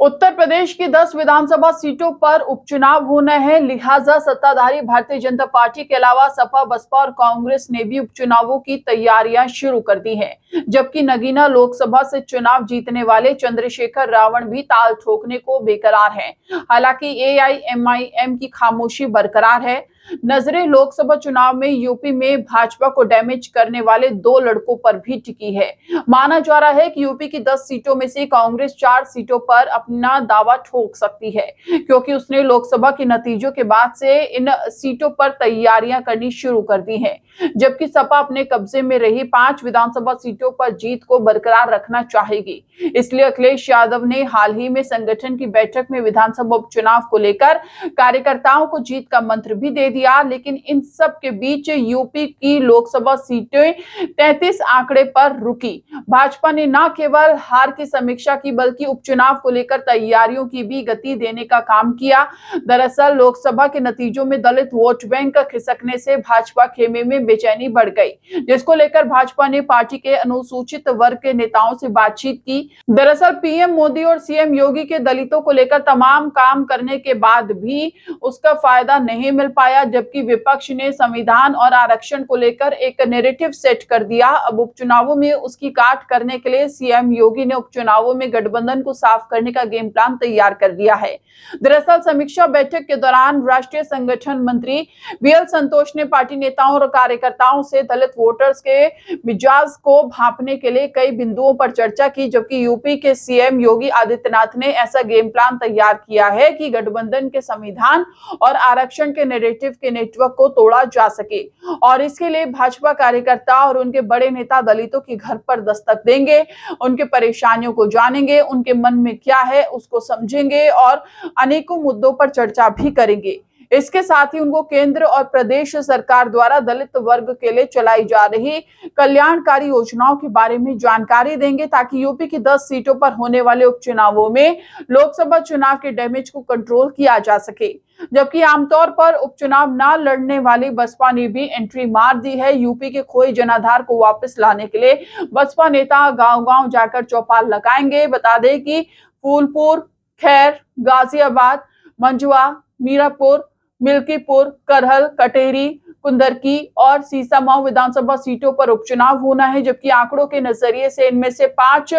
उत्तर प्रदेश की 10 विधानसभा सीटों पर उपचुनाव होना है। लिहाजा सत्ताधारी भारतीय जनता पार्टी के अलावा सपा, बसपा और कांग्रेस ने भी उपचुनावों की तैयारियां शुरू कर दी हैं। जबकि नगीना लोकसभा से चुनाव जीतने वाले चंद्रशेखर रावण भी ताल ठोकने को बेकरार हैं। हालांकि एआईएमआईएम की खामोशी बरकरार है। नजरें लोकसभा चुनाव में यूपी में भाजपा को डैमेज करने वाले दो लड़कों पर भी टिकी है। माना जा रहा है कि यूपी की 10 सीटों में से कांग्रेस 4 सीटों पर अपना दावा ठोक सकती है, क्योंकि उसने लोकसभा के नतीजों के बाद से इन सीटों पर तैयारियां करनी शुरू कर दी हैं। जबकि सपा अपने कब्जे में रही 5 विधानसभा सीटों पर जीत को बरकरार रखना चाहेगी। इसलिए अखिलेश यादव ने हाल ही में संगठन की बैठक में विधानसभा उपचुनाव को लेकर कार्यकर्ताओं को जीत का मंत्र भी दे दिया। लेकिन इन सब के बीच यूपी की लोकसभा सीटें 33 आंकड़े पर रुकी। भाजपा ने न केवल हार की समीक्षा की, बल्कि उपचुनाव को लेकर तैयारियों की भी गति देने का काम किया। दरअसल लोकसभा के नतीजों में दलित वोट बैंक खिसकने से भाजपा खेमे में बेचैनी बढ़ गई, जिसको लेकर भाजपा ने पार्टी के अनुसूचित वर्ग के नेताओं से बातचीत की। दरअसल पीएम मोदी और सीएम योगी के दलितों को लेकर तमाम काम करने के बाद भी उसका फायदा नहीं मिल पाया, जबकि विपक्ष ने संविधान और आरक्षण को लेकर एक नैरेटिव सेट कर दिया। अब उपचुनावों में उसकी काट करने के लिए सीएम योगी ने उपचुनावों में गठबंधन को साफ करने का गेम प्लान तैयार कर दिया है। दरअसल समीक्षा बैठक के दौरान राष्ट्रीय संगठन मंत्री बीएल संतोष ने पार्टी नेताओं और कार्यकर्ताओं से दलित वोटर्स के मिजाज को भांपने के लिए कई बिंदुओं पर चर्चा की, जबकि यूपी के सीएम योगी आदित्यनाथ ने ऐसा गेम प्लान तैयार किया है कि गठबंधन के संविधान और आरक्षण के नैरेटिव के नेटवर्क को तोड़ा जा सके। और इसके लिए भाजपा कार्यकर्ता और उनके बड़े नेता दलितों के घर पर दस्तक देंगे, उनके परेशानियों को जानेंगे, उनके मन में क्या है उसको समझेंगे और अनेकों मुद्दों पर चर्चा भी करेंगे। इसके साथ ही उनको केंद्र और प्रदेश सरकार द्वारा दलित वर्ग के लिए चलाई जा रही कल्याणकारी योजनाओं के बारे में जानकारी देंगे, ताकि यूपी की 10 सीटों पर होने वाले उपचुनावों में लोकसभा चुनाव के डैमेज को कंट्रोल किया जा सके। जबकि आमतौर पर उपचुनाव न लड़ने वाली बसपा ने भी एंट्री मार दी है। यूपी के खोए जनाधार को वापस लाने के लिए बसपा नेता गांव-गांव जाकर चौपाल लगाएंगे। बता दें कि फूलपुर, खैर, गाजियाबाद, मंझवा, मीरापुर, मिल्कीपुर, करहल, कटेरी, कुंदरकी और सीसामऊ विधानसभा सीटों पर उपचुनाव होना है। जबकि आंकड़ों के नजरिए से इनमें से 5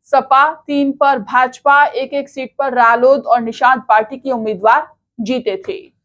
सपा, 3 पर भाजपा, 1-1 सीट पर रालोद और निशांत पार्टी के उम्मीदवार जीते थे।